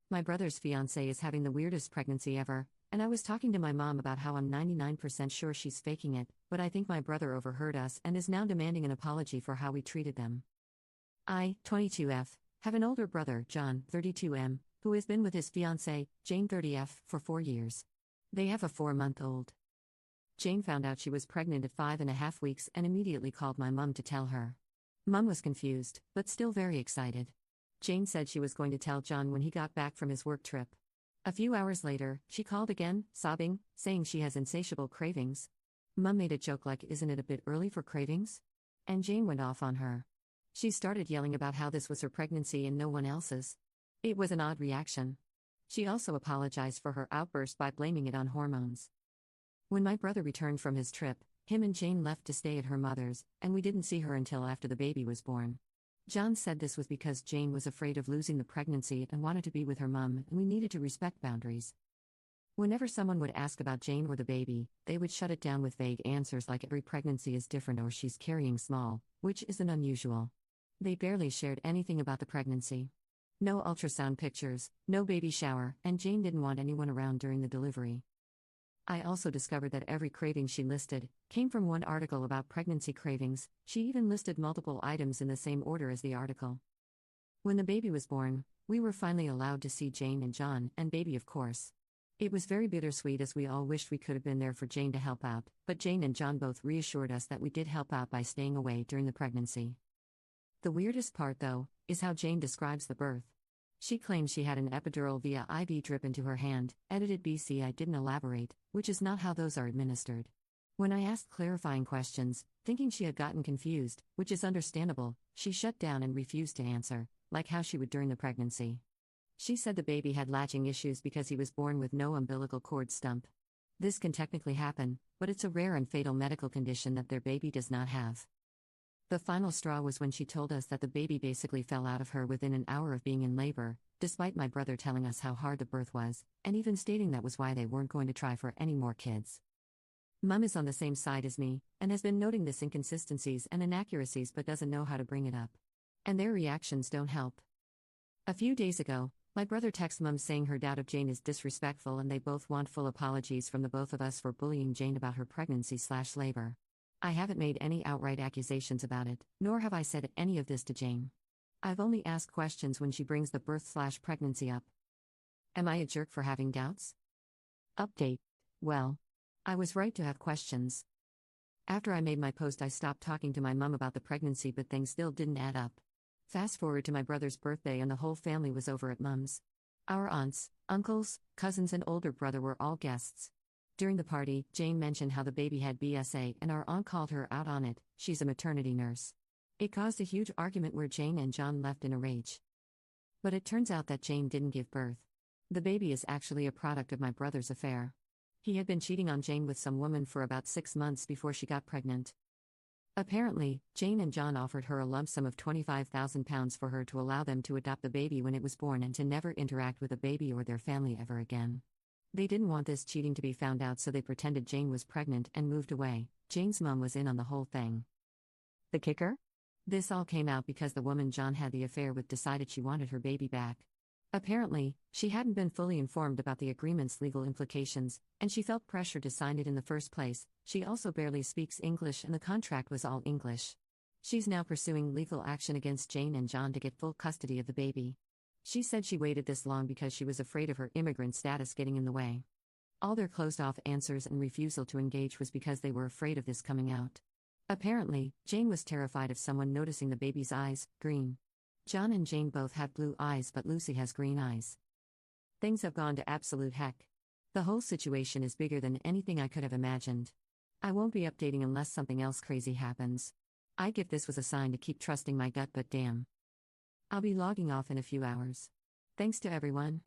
My brother's fiancé is having the weirdest pregnancy ever, and I was talking to my mom about how I'm 99% sure she's faking it, but I think my brother overheard us and is now demanding an apology for how we treated them. I, 22F, have an older brother, John, 32M, who has been with his fiancée, Jane, 30F, for 4 years. They have a 4-month-old. Jane found out she was pregnant at 5.5 weeks and immediately called my mom to tell her. Mom was confused, but still very excited. Jane said she was going to tell John when he got back from his work trip. A few hours later, she called again, sobbing, saying she has insatiable cravings. Mom made a joke like, "Isn't it a bit early for cravings?" And Jane went off on her. She started yelling about how this was her pregnancy and no one else's. It was an odd reaction. She also apologized for her outburst by blaming it on hormones. When my brother returned from his trip, him and Jane left to stay at her mother's, and we didn't see her until after the baby was born. John said this was because Jane was afraid of losing the pregnancy and wanted to be with her mom, and we needed to respect boundaries. Whenever someone would ask about Jane or the baby, they would shut it down with vague answers like every pregnancy is different or she's carrying small, which isn't unusual. They barely shared anything about the pregnancy. No ultrasound pictures, no baby shower, and Jane didn't want anyone around during the delivery. I also discovered that every craving she listed came from one article about pregnancy cravings. She even listed multiple items in the same order as the article. When the baby was born, we were finally allowed to see Jane and John, and baby of course. It was very bittersweet as we all wished we could have been there for Jane to help out, but Jane and John both reassured us that we did help out by staying away during the pregnancy. The weirdest part, though, is how Jane describes the birth. She claims she had an epidural via IV drip into her hand, edited BC. I didn't elaborate, which is not how those are administered. When I asked clarifying questions, thinking she had gotten confused, which is understandable, she shut down and refused to answer, like how she would during the pregnancy. She said the baby had latching issues because he was born with no umbilical cord stump. This can technically happen, but it's a rare and fatal medical condition that their baby does not have. The final straw was when she told us that the baby basically fell out of her within an hour of being in labor, despite my brother telling us how hard the birth was, and even stating that was why they weren't going to try for any more kids. Mum is on the same side as me, and has been noting this inconsistencies and inaccuracies but doesn't know how to bring it up. And their reactions don't help. A few days ago, my brother texted Mum saying her doubt of Jane is disrespectful and they both want full apologies from the both of us for bullying Jane about her pregnancy/labor. I haven't made any outright accusations about it, nor have I said any of this to Jane. I've only asked questions when she brings the birth/pregnancy up. Am I a jerk for having doubts? Update. Well, I was right to have questions. After I made my post, I stopped talking to my mum about the pregnancy, but things still didn't add up. Fast forward to my brother's birthday and the whole family was over at Mum's. Our aunts, uncles, cousins and older brother were all guests. During the party, Jane mentioned how the baby had BSA and our aunt called her out on it. She's a maternity nurse. It caused a huge argument where Jane and John left in a rage. But it turns out that Jane didn't give birth. The baby is actually a product of my brother's affair. He had been cheating on Jane with some woman for about 6 months before she got pregnant. Apparently, Jane and John offered her a lump sum of £25,000 for her to allow them to adopt the baby when it was born and to never interact with the baby or their family ever again. They didn't want this cheating to be found out, so they pretended Jane was pregnant and moved away. Jane's mom was in on the whole thing. The kicker? This all came out because the woman John had the affair with decided she wanted her baby back. Apparently, she hadn't been fully informed about the agreement's legal implications, and she felt pressure to sign it in the first place. She also barely speaks English and the contract was all English. She's now pursuing legal action against Jane and John to get full custody of the baby. She said she waited this long because she was afraid of her immigrant status getting in the way. All their closed-off answers and refusal to engage was because they were afraid of this coming out. Apparently, Jane was terrified of someone noticing the baby's eyes, green. John and Jane both have blue eyes, but Lucy has green eyes. Things have gone to absolute heck. The whole situation is bigger than anything I could have imagined. I won't be updating unless something else crazy happens. I give this was a sign to keep trusting my gut, but damn. I'll be logging off in a few hours. Thanks to everyone.